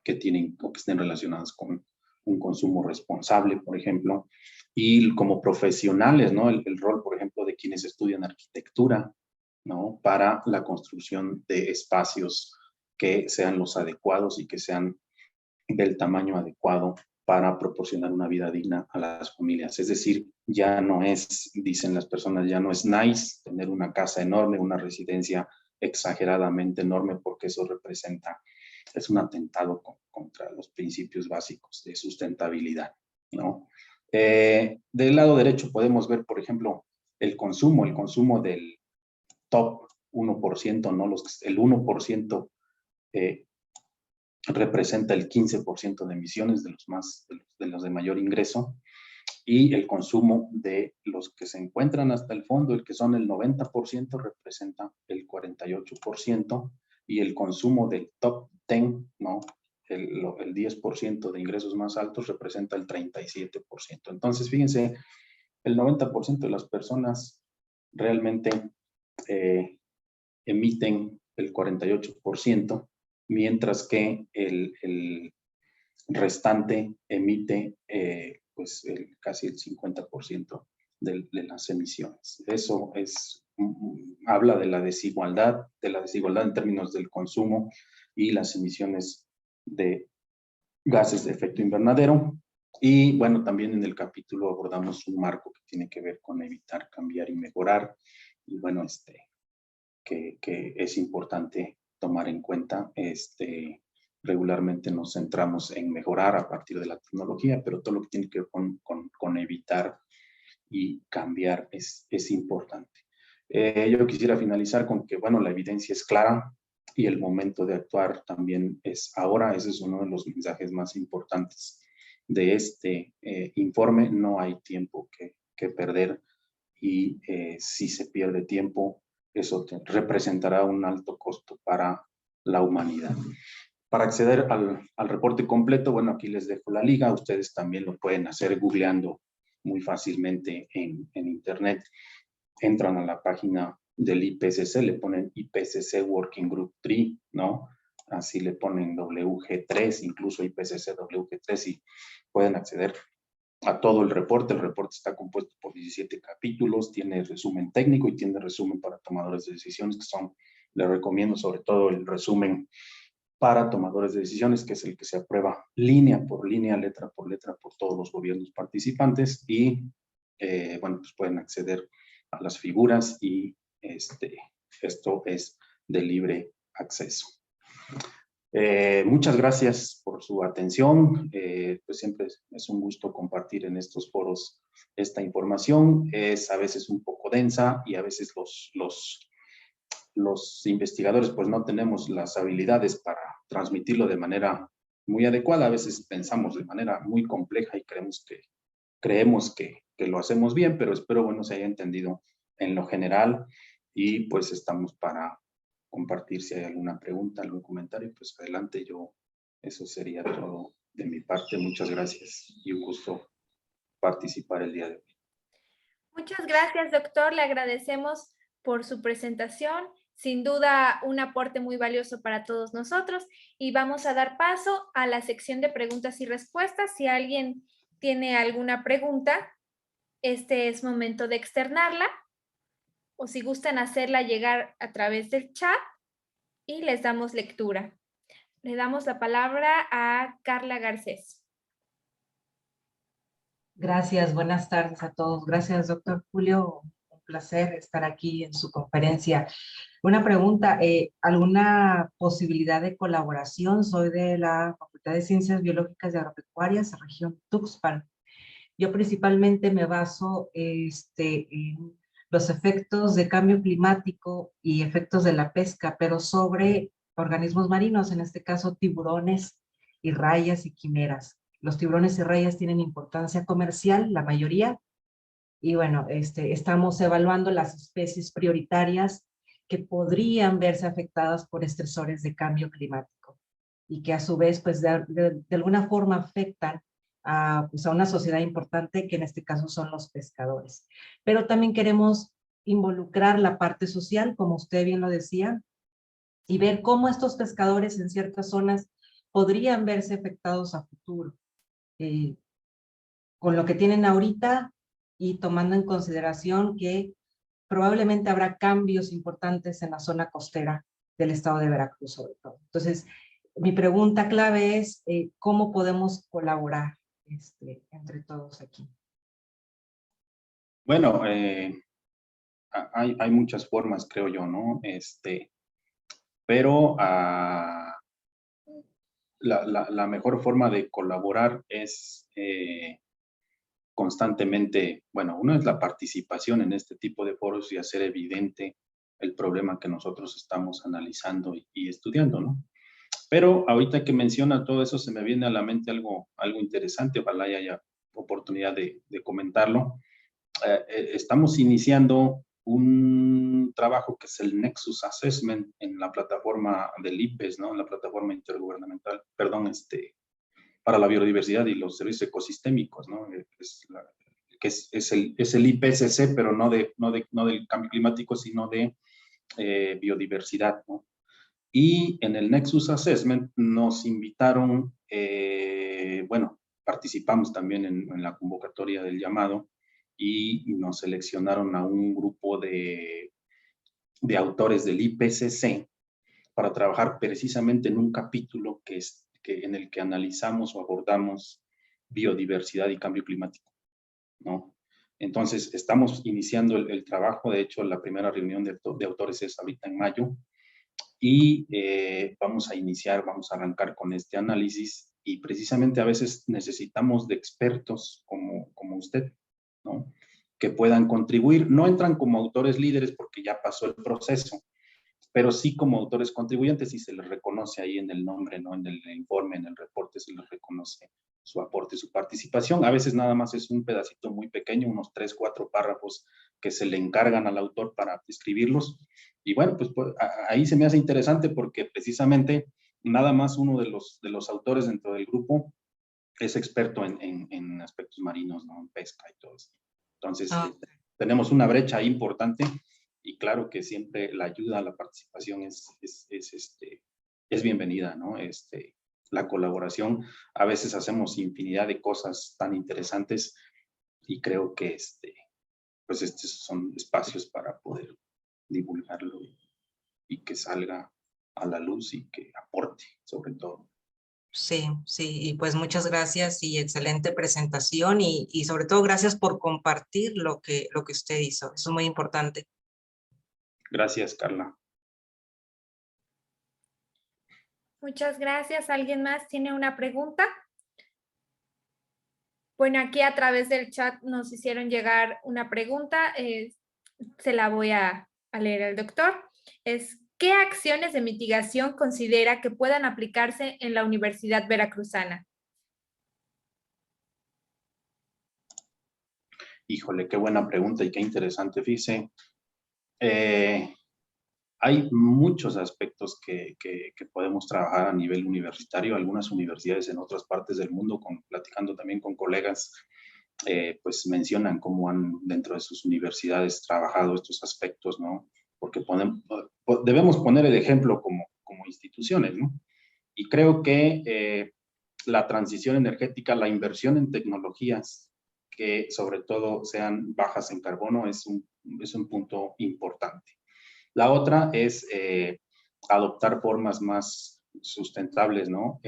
que tienen o que estén relacionadas con un consumo responsable, por ejemplo, y como profesionales, ¿no? El rol, por ejemplo, de quienes estudian arquitectura, ¿no? Para la construcción de espacios que sean los adecuados y que sean del tamaño adecuado para proporcionar una vida digna a las familias. Es decir, ya no es, dicen las personas, ya no es nice tener una casa enorme, una residencia exageradamente enorme, porque eso representa, es un atentado contra los principios básicos de sustentabilidad, ¿no? Del lado derecho podemos ver, por ejemplo, el consumo del top 1%, ¿no? El 1% representa el 15% de emisiones de los de mayor ingreso, y el consumo de los que se encuentran hasta el fondo, el que son el 90%, representa el 48%, y el consumo del top 10, ¿no? El 10% de ingresos más altos representa el 37%. Entonces, fíjense, el 90% de las personas realmente emiten el 48%, mientras que el restante emite casi el 50% de las emisiones. Eso es habla de la desigualdad en términos del consumo y las emisiones de gases de efecto invernadero. Y bueno, también en el capítulo abordamos un marco que tiene que ver con evitar, cambiar y mejorar. Y bueno, que es importante tomar en cuenta. Regularmente nos centramos en mejorar a partir de la tecnología, pero todo lo que tiene que ver con evitar y cambiar es importante. Yo quisiera finalizar con que, bueno, la evidencia es clara y el momento de actuar también es ahora. Ese es uno de los mensajes más importantes de este informe. No hay tiempo que perder y si se pierde tiempo, eso representará un alto costo para la humanidad. Para acceder al reporte completo, bueno, aquí les dejo la liga. Ustedes también lo pueden hacer googleando muy fácilmente en internet. Entran a la página del IPCC, le ponen IPCC Working Group 3, ¿no? Así le ponen WG3, incluso IPCC WG3, y pueden acceder a todo el reporte. El reporte está compuesto por 17 capítulos, tiene resumen técnico y tiene resumen para tomadores de decisiones, que son, les recomiendo sobre todo el resumen para tomadores de decisiones, que es el que se aprueba línea por línea, letra por todos los gobiernos participantes. Y bueno, pues pueden acceder a las figuras y esto es de libre acceso. Muchas gracias por su atención. Pues siempre es un gusto compartir en estos foros esta información. Es a veces un poco densa y a veces los investigadores pues no tenemos las habilidades para transmitirlo de manera muy adecuada. A veces pensamos de manera muy compleja y creemos que lo hacemos bien, pero espero, bueno, se haya entendido en lo general y pues estamos para compartir. Si hay alguna pregunta, algún comentario, pues adelante. Eso sería todo de mi parte. Muchas gracias y un gusto participar el día de hoy. Muchas gracias, doctor. Le agradecemos por su presentación. Sin duda, un aporte muy valioso para todos nosotros. Y vamos a dar paso a la sección de preguntas y respuestas. Si alguien tiene alguna pregunta, este es momento de externarla. O si gustan hacerla llegar a través del chat y les damos lectura. Le damos la palabra a Carla Garcés. Gracias, buenas tardes a todos. Gracias, doctor Julio. Un placer estar aquí en su conferencia. Una pregunta, ¿alguna posibilidad de colaboración? Soy de la Facultad de Ciencias Biológicas y Agropecuarias, región Tuxpan. Yo principalmente me baso en los efectos de cambio climático y efectos de la pesca, pero sobre organismos marinos, en este caso tiburones y rayas y quimeras. Los tiburones y rayas tienen importancia comercial, la mayoría, y bueno, estamos evaluando las especies prioritarias que podrían verse afectadas por estresores de cambio climático y que a su vez, pues de alguna forma afectan pues a una sociedad importante, que en este caso son los pescadores. Pero también queremos involucrar la parte social, como usted bien lo decía, y ver cómo estos pescadores en ciertas zonas podrían verse afectados a futuro, con lo que tienen ahorita y tomando en consideración que probablemente habrá cambios importantes en la zona costera del estado de Veracruz, sobre todo. Entonces, mi pregunta clave es, ¿cómo podemos colaborar entre todos aquí? Bueno, hay muchas formas, creo yo, ¿no? Pero la mejor forma de colaborar es constantemente, bueno, uno es la participación en este tipo de foros y hacer evidente el problema que nosotros estamos analizando y estudiando, ¿no? Pero ahorita que menciona todo eso, se me viene a la mente algo interesante, ojalá haya oportunidad de comentarlo. Estamos iniciando un trabajo que es el Nexus Assessment en la plataforma del IPES, ¿no? En la plataforma intergubernamental, perdón, para la biodiversidad y los servicios ecosistémicos, ¿no? Es el IPCC, pero no del cambio climático, sino de biodiversidad, ¿no? Y en el Nexus Assessment nos invitaron, bueno, participamos también en la convocatoria del llamado y nos seleccionaron a un grupo de de autores del IPCC para trabajar precisamente en un capítulo en el que analizamos o abordamos biodiversidad y cambio climático, ¿no? Entonces, estamos iniciando el trabajo. De hecho, la primera reunión de autores es ahorita en mayo, y vamos a arrancar con este análisis, y precisamente a veces necesitamos de expertos como usted, ¿no? Que puedan contribuir. No entran como autores líderes porque ya pasó el proceso, pero sí como autores contribuyentes, y se les reconoce ahí en el nombre, ¿no? En el informe, en el reporte, se les reconoce su aporte, su participación. A veces nada más es un pedacito muy pequeño, unos 3, 4 párrafos que se le encargan al autor para escribirlos. Y bueno, pues ahí se me hace interesante porque precisamente nada más uno de los autores dentro del grupo es experto en aspectos marinos, ¿no? En pesca y todo eso. Entonces, tenemos una brecha ahí importante, y claro que siempre la ayuda, la participación es bienvenida, ¿no? La colaboración, a veces hacemos infinidad de cosas tan interesantes, y creo que pues estos son espacios para poder divulgarlo y que salga a la luz y que aporte, sobre todo. Sí, sí, y pues muchas gracias y excelente presentación y sobre todo gracias por compartir lo que usted hizo. Eso es muy importante. Gracias, Carla. Muchas gracias. ¿Alguien más tiene una pregunta? Bueno, aquí a través del chat nos hicieron llegar una pregunta. Se la voy a leer al doctor. ¿Qué acciones de mitigación considera que puedan aplicarse en la Universidad Veracruzana? Híjole, qué buena pregunta y qué interesante. Fíjese, hay muchos aspectos que podemos trabajar a nivel universitario. Algunas universidades en otras partes del mundo, platicando también con colegas, pues mencionan cómo han dentro de sus universidades trabajado estos aspectos, ¿no? Porque debemos poner el ejemplo como instituciones, ¿no? Y creo que la transición energética, la inversión en tecnologías que sobre todo sean bajas en carbono es un punto importante. La otra es adoptar formas más sustentables, ¿no?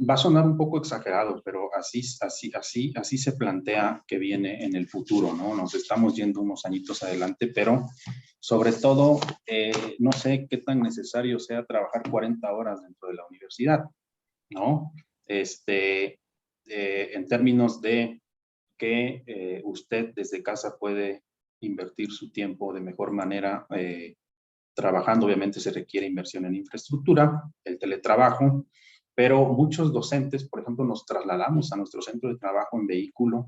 Va a sonar un poco exagerado, pero así se plantea que viene en el futuro, ¿no? Nos estamos yendo unos añitos adelante, pero sobre todo, no sé qué tan necesario sea trabajar 40 horas dentro de la universidad, ¿no? En términos de que usted desde casa puede invertir su tiempo de mejor manera trabajando. Obviamente se requiere inversión en infraestructura, el teletrabajo, pero muchos docentes, por ejemplo, nos trasladamos a nuestro centro de trabajo en vehículo,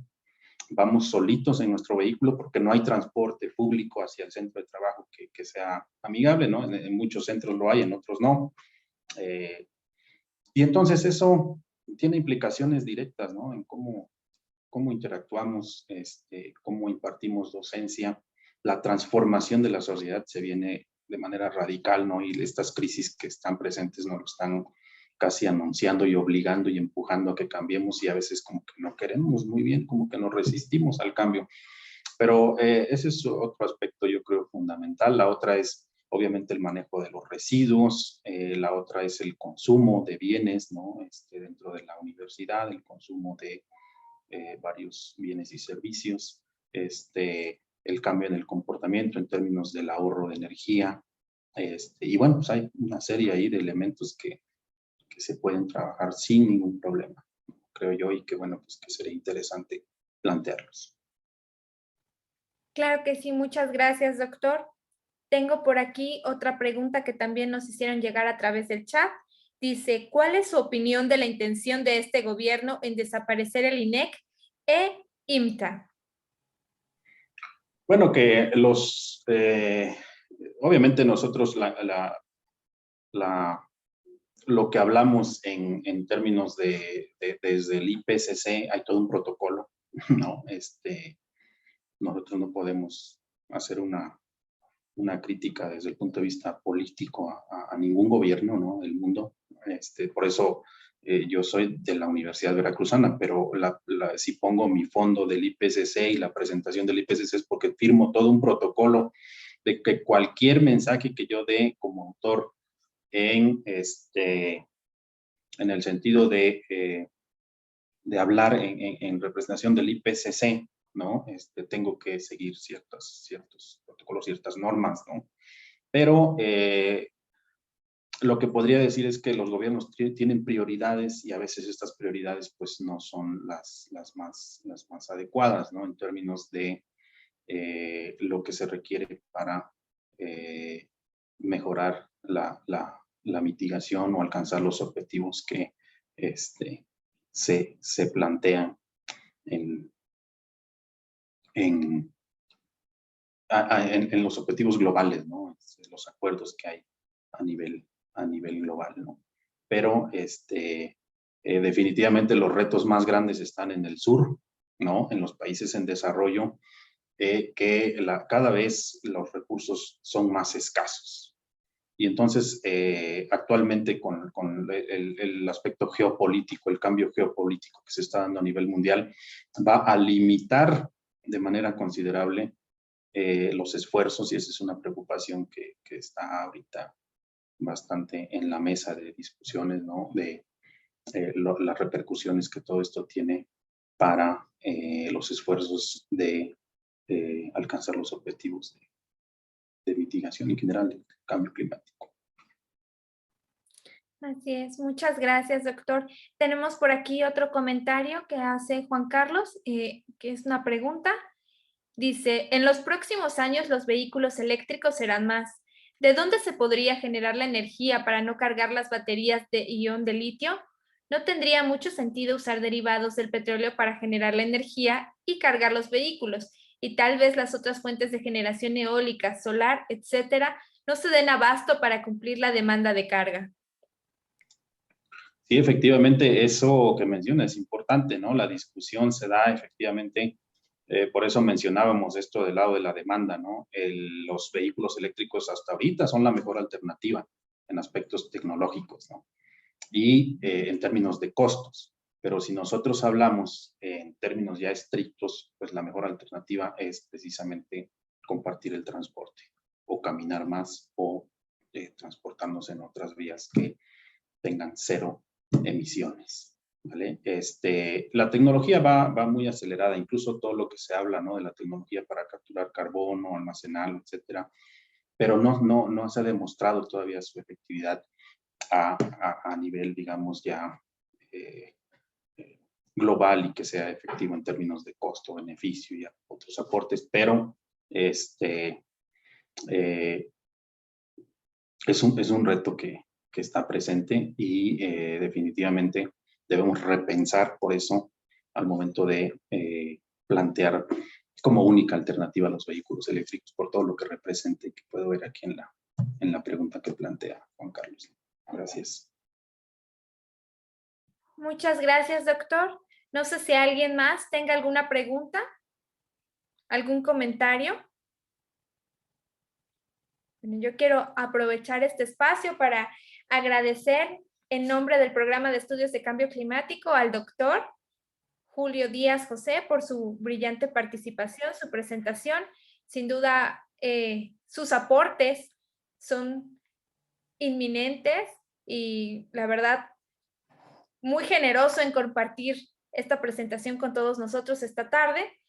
vamos solitos en nuestro vehículo porque no hay transporte público hacia el centro de trabajo que sea amigable, ¿no? En muchos centros lo hay, en otros no. Y entonces eso tiene implicaciones directas, ¿no? En cómo interactuamos, cómo impartimos docencia. La transformación de la sociedad se viene de manera radical, ¿no? Y estas crisis que están presentes nos lo están casi anunciando y obligando y empujando a que cambiemos, y a veces como que no queremos muy bien, como que nos resistimos al cambio. Pero ese es otro aspecto, yo creo, fundamental. La otra es, obviamente, el manejo de los residuos. La otra es el consumo de bienes, ¿no? Dentro de la universidad, el consumo de varios bienes y servicios, el cambio en el comportamiento en términos del ahorro de energía, y bueno, pues hay una serie ahí de elementos que se pueden trabajar sin ningún problema, creo yo, y que bueno, pues que sería interesante plantearlos. Claro que sí, muchas gracias, doctor. Tengo por aquí otra pregunta que también nos hicieron llegar a través del chat. Dice, ¿cuál es su opinión de la intención de este gobierno en desaparecer el INEC e IMTA? Bueno, que obviamente nosotros lo que hablamos en términos desde el IPCC, hay todo un protocolo, ¿no? Nosotros no podemos hacer una crítica desde el punto de vista político a ningún gobierno, ¿no? del mundo. Por eso yo soy de la Universidad Veracruzana, pero si pongo mi fondo del IPCC y la presentación del IPCC es porque firmo todo un protocolo de que cualquier mensaje que yo dé como autor en el sentido de hablar en representación del IPCC, ¿no? Tengo que seguir ciertos protocolos, ciertas normas, ¿no? Pero lo que podría decir es que los gobiernos tienen prioridades y a veces estas prioridades pues no son las más adecuadas, ¿no? En términos de lo que se requiere para mejorar la mitigación o alcanzar los objetivos que se plantean en los objetivos globales, ¿no? Los acuerdos que hay a nivel global, ¿no? Pero definitivamente los retos más grandes están en el sur, ¿no? En los países en desarrollo, que cada vez los recursos son más escasos. Y entonces, actualmente con el aspecto geopolítico, el cambio geopolítico que se está dando a nivel mundial, va a limitar de manera considerable los esfuerzos, y esa es una preocupación que está ahorita bastante en la mesa de discusiones, ¿no? De las repercusiones que todo esto tiene para los esfuerzos de alcanzar los objetivos de mitigación en general del cambio climático. Así es, muchas gracias, doctor. Tenemos por aquí otro comentario que hace Juan Carlos, que es una pregunta. Dice, en los próximos años los vehículos eléctricos serán más. ¿De dónde se podría generar la energía para no cargar las baterías de ion de litio? ¿No tendría mucho sentido usar derivados del petróleo para generar la energía y cargar los vehículos? Y tal vez las otras fuentes de generación eólica, solar, etcétera, no se den abasto para cumplir la demanda de carga. Sí, efectivamente, eso que menciona es importante, ¿no? La discusión se da efectivamente, por eso mencionábamos esto del lado de la demanda, ¿no? Los vehículos eléctricos hasta ahorita son la mejor alternativa en aspectos tecnológicos, ¿no? Y en términos de costos. Pero si nosotros hablamos en términos ya estrictos, pues la mejor alternativa es precisamente compartir el transporte o caminar más o transportarnos en otras vías que tengan cero emisiones, ¿vale? La tecnología va muy acelerada, incluso todo lo que se habla, ¿no? De la tecnología para capturar carbono, almacenarlo, etcétera, pero no se ha demostrado todavía su efectividad a nivel, digamos, ya global y que sea efectivo en términos de costo, beneficio y otros aportes, pero es un reto que está presente y definitivamente debemos repensar por eso al momento de plantear como única alternativa a los vehículos eléctricos por todo lo que represente, que puedo ver aquí en la pregunta que plantea Juan Carlos. Gracias. Muchas gracias, doctor. No sé si alguien más tenga alguna pregunta, algún comentario. Bueno, yo quiero aprovechar este espacio para agradecer en nombre del Programa de Estudios de Cambio Climático al doctor Julio Díaz José por su brillante participación, su presentación. Sin duda, sus aportes son inminentes y la verdad, muy generoso en compartir esta presentación con todos nosotros esta tarde.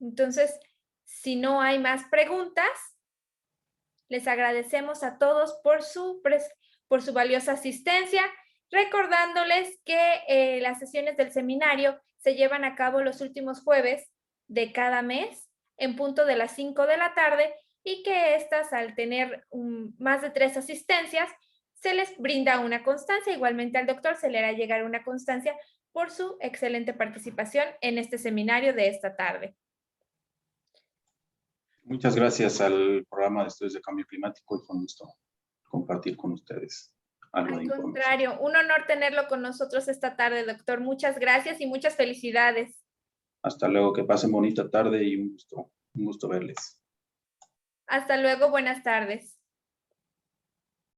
Entonces, si no hay más preguntas, les agradecemos a todos por su valiosa asistencia, recordándoles que las sesiones del seminario se llevan a cabo los últimos jueves de cada mes en punto de las 5 de la tarde y que estas, al tener más de 3 asistencias, se les brinda una constancia. Igualmente al doctor se le hará llegar una constancia por su excelente participación en este seminario de esta tarde. Muchas gracias al programa de estudios de cambio climático y con gusto compartir con ustedes algo de información. Al contrario, un honor tenerlo con nosotros esta tarde, doctor. Muchas gracias y muchas felicidades. Hasta luego, que pasen bonita tarde y un gusto verles. Hasta luego, buenas tardes.